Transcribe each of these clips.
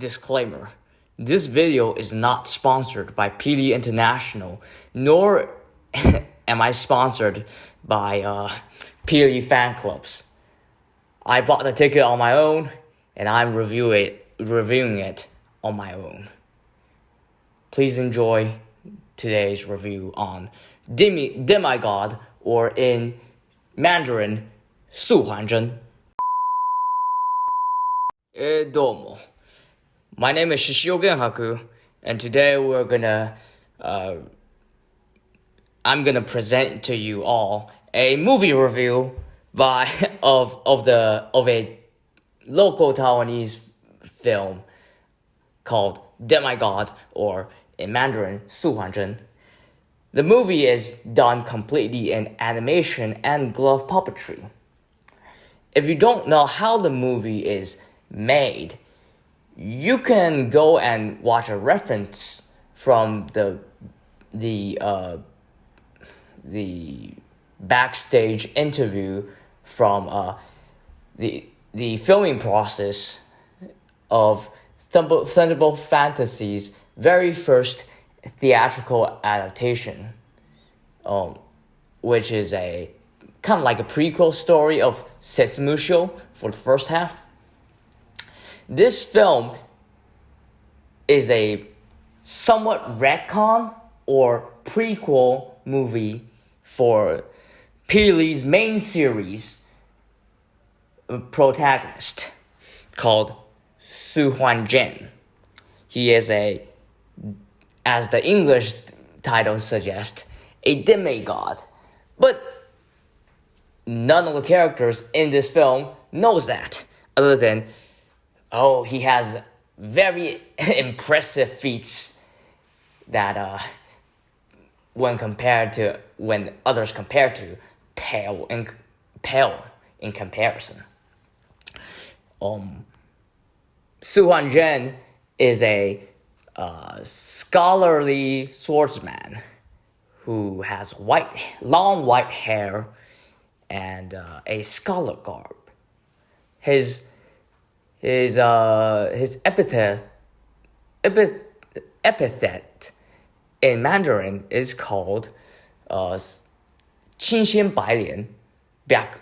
Disclaimer. This video is not sponsored by PD International, nor am I sponsored by PD fan clubs. I bought the ticket on my own, and I'm reviewing it on my own. Please enjoy today's review on Demigod, or in Mandarin, 素还真. どうも. My name is Shishio Genhaku, and today I'm gonna present to you all a movie review of a local Taiwanese film called Demigod, or in Mandarin, 素还真. The movie is done completely in animation and glove puppetry. If you don't know how the movie is made, you can go and watch a reference from the backstage interview from the filming process of Thunderbolt Fantasy's very first theatrical adaptation, which is a kind of like a prequel story of Setsumusho for the first half. This film is a somewhat retcon or prequel movie for Peely's main series protagonist called Su Huanzhen. He is as the English title suggests, a demigod. But none of the characters in this film knows that, other than, he has very impressive feats that when others compare to, pale in comparison. Su Huanzhen is a scholarly swordsman who has long white hair and a scholar garb. His epithet in Mandarin is called 清仙白脸,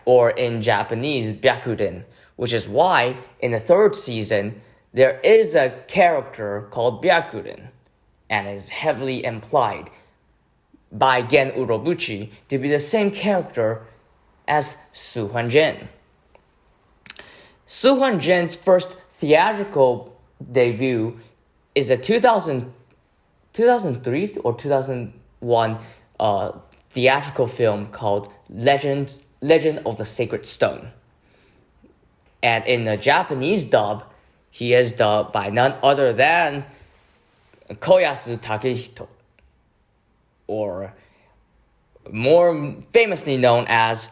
or in Japanese, Byakuden, which is why in the third season there is a character called Byakuden, and is heavily implied by Gen Urobuchi to be the same character as Su Huanzhen. Su Huanzhen's first theatrical debut is a 2003 or 2001 theatrical film called Legend of the Sacred Stone. And in the Japanese dub, he is dubbed by none other than Koyasu Takehito, or more famously known as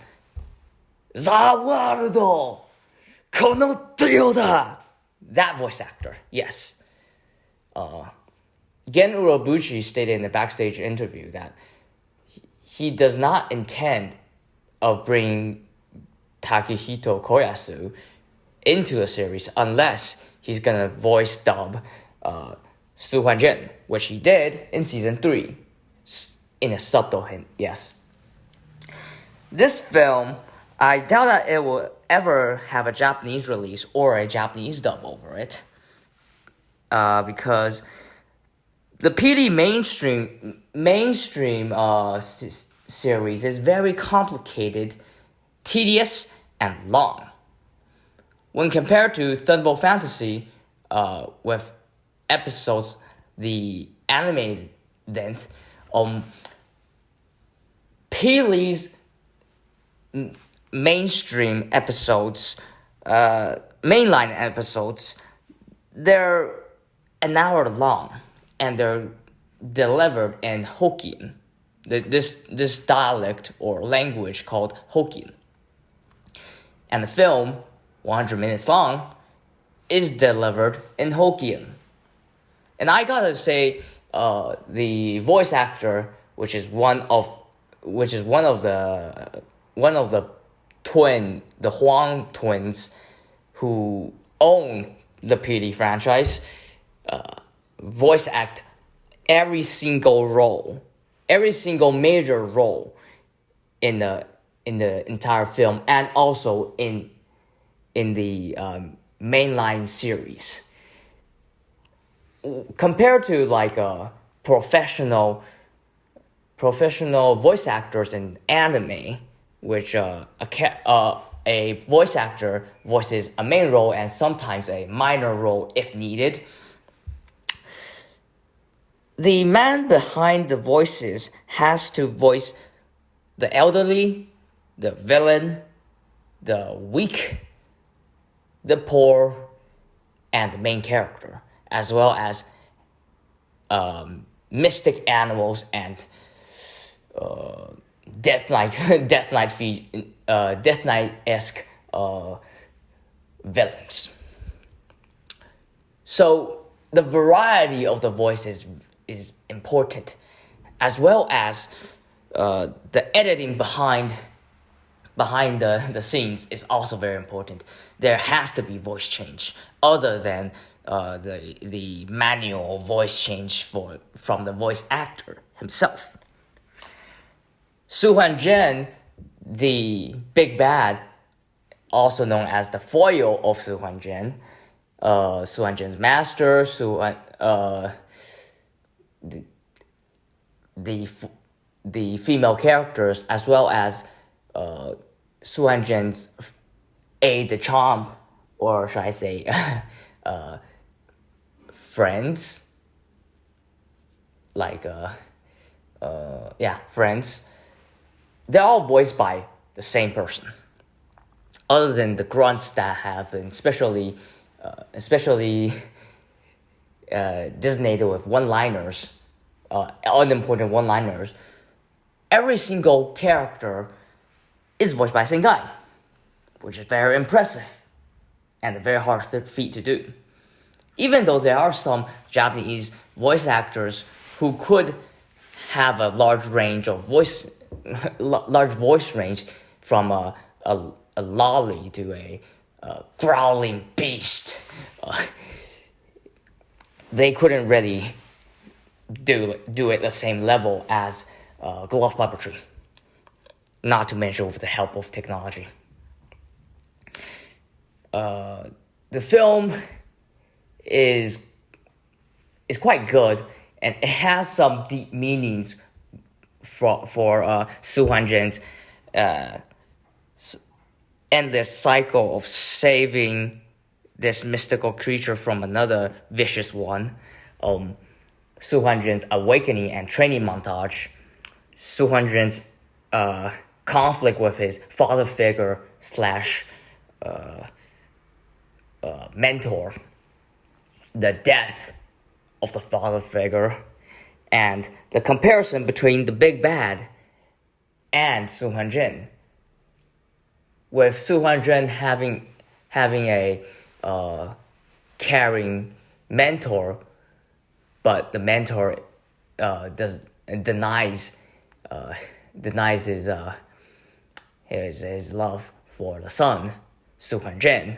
The World Kono Toyoda. That voice actor, yes. Gen Urobuchi stated in the backstage interview that he does not intend of bringing Takehito Koyasu into the series unless he's gonna voice dub Su Huanzhen, which he did in season 3, in a subtle hint, yes. This film, I doubt that it will ever have a Japanese release or a Japanese dub over it, because the PD mainstream series is very complicated, tedious, and long. When compared to Thunderbolt Fantasy, with episodes, the animated length, Peely's mainstream episodes, mainline episodes, they're an hour long, and they're delivered in Hokkien, this dialect or language called Hokkien. And the film, 100 minutes long, is delivered in Hokkien. And I gotta say, the voice actor, which is one of the Huang twins who own the PD franchise, voice act every single role, every single major role in the entire film, and also in the mainline series. Compared to like professional voice actors in anime, which a voice actor voices a main role and sometimes a minor role if needed. The man behind the voices has to voice the elderly, the villain, the weak, the poor, and the main character, as well as mystic animals and Death Knight-esque villains. So the variety of the voices is important, as well as the editing behind the scenes is also very important. There has to be voice change other than the manual voice change from the voice actor himself. Su-Han-Jen, the big bad, also known as the foil of Su-Han-Jen, Su-Han-Jen's master, the female characters, as well as Su-Han-Jen's aide-de-camp, or should I say, friends, friends. They're all voiced by the same person, other than the grunts that have been especially designated with one-liners, unimportant one-liners. Every single character is voiced by the same guy, which is very impressive and a very hard feat to do. Even though there are some Japanese voice actors who could have a large voice range, from a lolly to a growling beast, they couldn't really do it the same level as glove puppetry, not to mention with the help of technology. The film is quite good, and it has some deep meanings for Su-Han-Jen's endless cycle of saving this mystical creature from another vicious one. Su-Han-Jen's awakening and training montage, Su-Han-Jen's conflict with his father figure / mentor, the death of the father figure, and the comparison between the big bad and Su-Han-Jen, with Su-Han-Jen having a caring mentor, but the mentor denies his love for the son, Su-Han-Jen,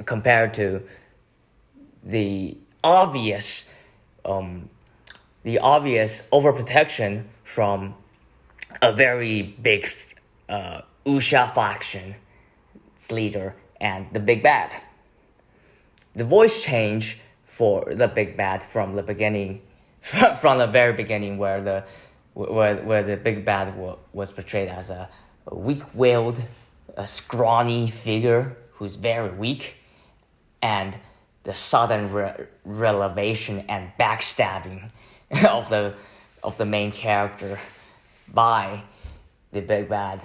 compared to the obvious overprotection from a very big Usha faction, its leader, and the big bad. The voice change for the big bad from the beginning, from the very beginning, where the big bad was portrayed as a weak-willed, a scrawny figure who's very weak, and the sudden revelation and backstabbing of the main character by the big bad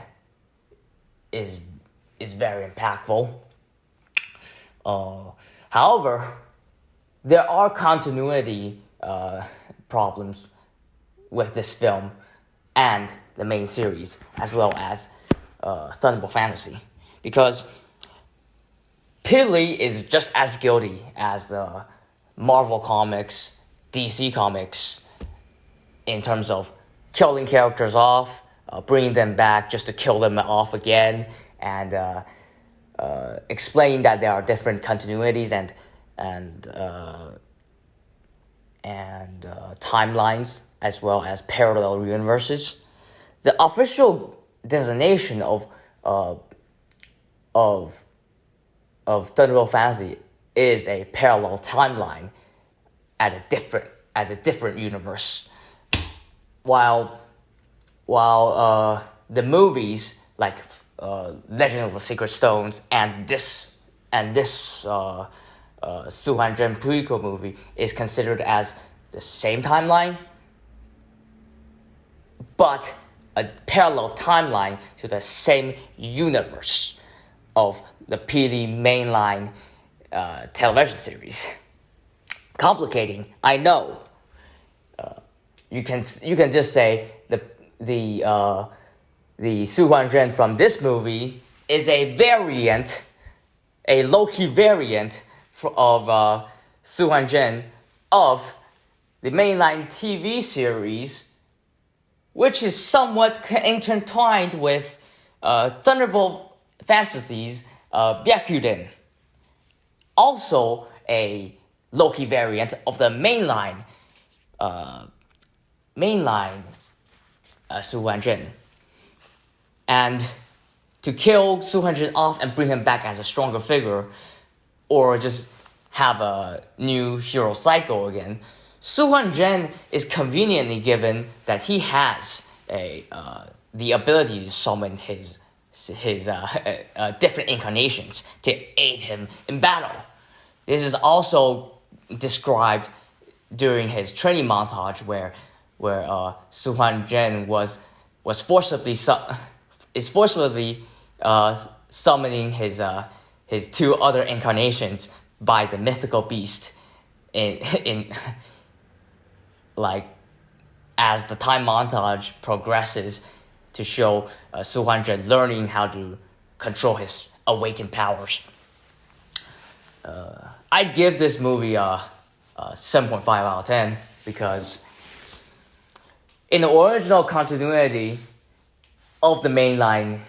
is very impactful. However, there are continuity problems with this film and the main series, as well as Thunderbolt Fantasy, because Pidley is just as guilty as Marvel Comics, DC Comics, in terms of killing characters off, bringing them back just to kill them off again, and explain that there are different continuities and timelines as well as parallel universes. The official designation of Thunderbolt Fantasy is a parallel timeline at a different universe, while the movies like Legend of the Secret Stones and this Su Zhen prequel movie is considered as the same timeline, but a parallel timeline to the same universe of the PD mainline television series. Complicating, I know. You can just say the Su Zhen from this movie is a variant, a low-key variant of Su Zhen of the mainline TV series, which is somewhat intertwined with Thunderbolt Fantasy's Byakuden. Also a low-key variant of the mainline Su Zhen. And to kill Su Zhen off and bring him back as a stronger figure, or just have a new hero cycle again, Su Zhen is conveniently given that he has the ability to summon his different incarnations to aid him in battle. This is also described during his training montage where Su Zhen was forcibly summoning his two other incarnations by the mythical beast in like as the time montage progresses to show Su Zhen learning how to control his awakened powers. I'd give this movie a 7.5 out of 10 because in the original continuity of the mainline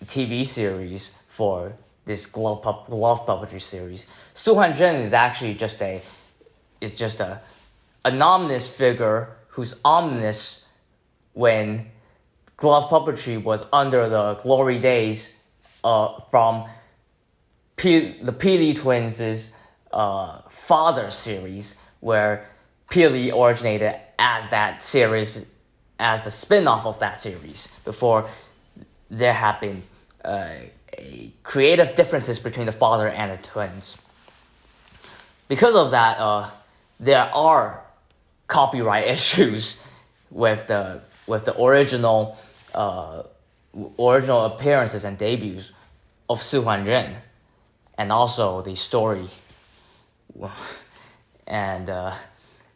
TV series for this glove puppetry series, Su Zhen is actually just a ominous figure who's ominous when glove puppetry was under the glory days from the Peely Twins' father series, where Peely originated as that series, as the spin-off of that series, before there had been creative differences between the father and the twins. Because of that, there are copyright issues with the original appearances and debuts of Su Zhen, and also the story, and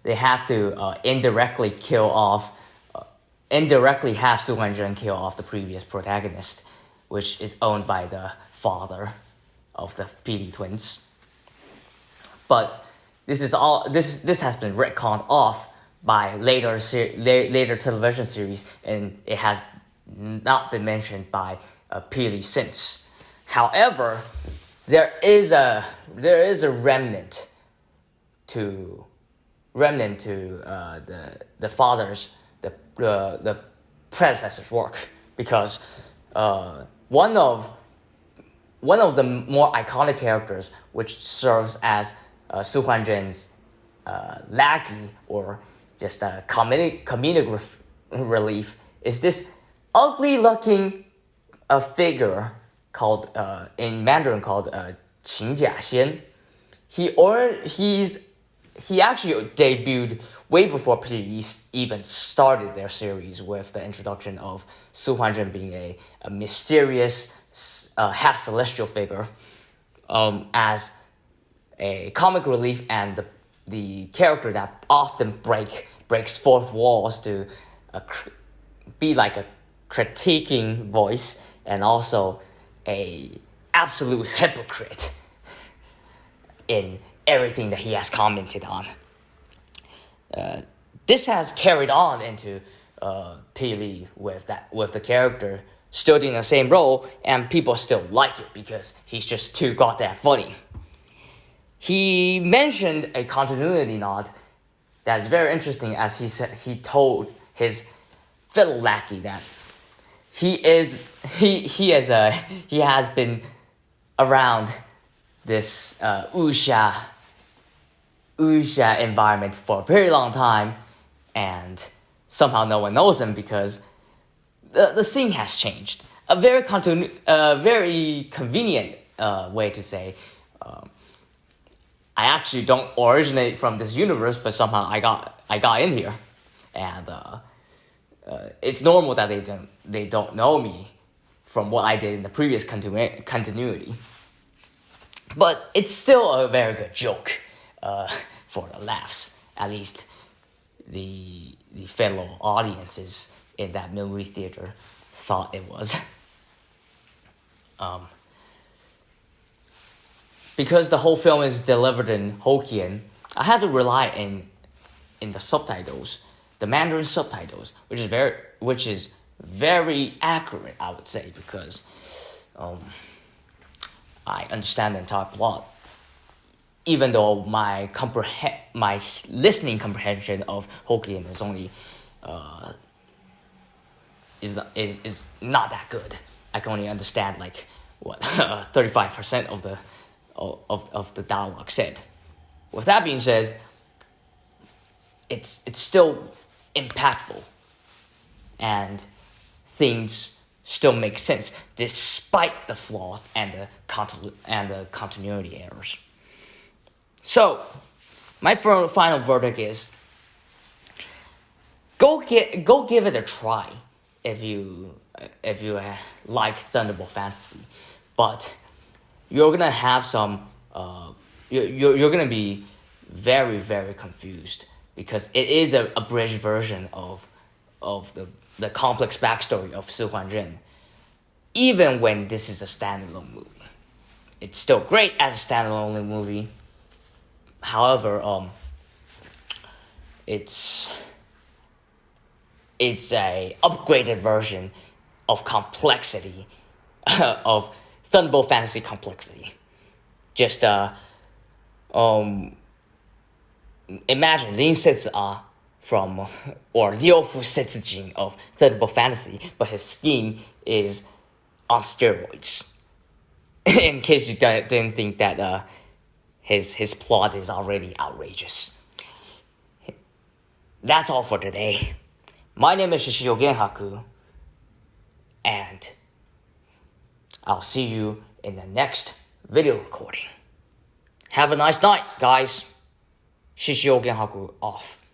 they have to indirectly have Su Zhen kill off the previous protagonist, which is owned by the father of the PD twins. But this has been retconned off by later television series, and it has not been mentioned by Peely since. However, there is a remnant to the father's the predecessor's work, because one of the more iconic characters, which serves as Su Zhen's lackey or just a comedic relief, is this ugly-looking figure called in Mandarin called Qin Jia Xian. He actually debuted way before PDE even started their series, with the introduction of Su Zhen being a mysterious half celestial figure as a comic relief and the character that often breaks fourth walls to be like a critiquing voice, and also a absolute hypocrite in everything that he has commented on. This has carried on into Peely with the character still doing the same role, and people still like it because he's just too goddamn funny. He mentioned a continuity nod that is very interesting, as he told his fellow lackey that he has been around this wuxia environment for a very long time, and somehow no one knows him because the scene has changed. A very convenient way to say, I actually don't originate from this universe, but somehow I got in here, and it's normal that they don't know me from what I did in the previous continuity. But it's still a very good joke for the laughs. At least the fellow audiences in that movie theater thought it was. Because the whole film is delivered in Hokkien, I had to rely in the subtitles, the Mandarin subtitles, which is very accurate, I would say, because I understand the entire plot, even though my listening comprehension of Hokkien is only is not that good. I can only understand 35% of the dialogue said. With that being said, it's still impactful, and things still make sense despite the flaws and the continuity errors. So, my final verdict is: go give it a try if you like Thunderbolt Fantasy, but you're gonna have some you're gonna be very, very confused because it is a abridged version of the complex backstory of Si Huanzhen. Even when this is a standalone movie, it's still great as a standalone movie. However, it's a upgraded version of complexity of Thunderbolt Fantasy complexity. Just imagine Lin Sitza from or Liu Fu Sitsujin of Thunderbolt Fantasy, but his scheme is on steroids. In case you didn't think that his plot is already outrageous. That's all for today. My name is Shishio Genhaku, and I'll see you in the next video recording. Have a nice night, guys. Shishio Genhaku off.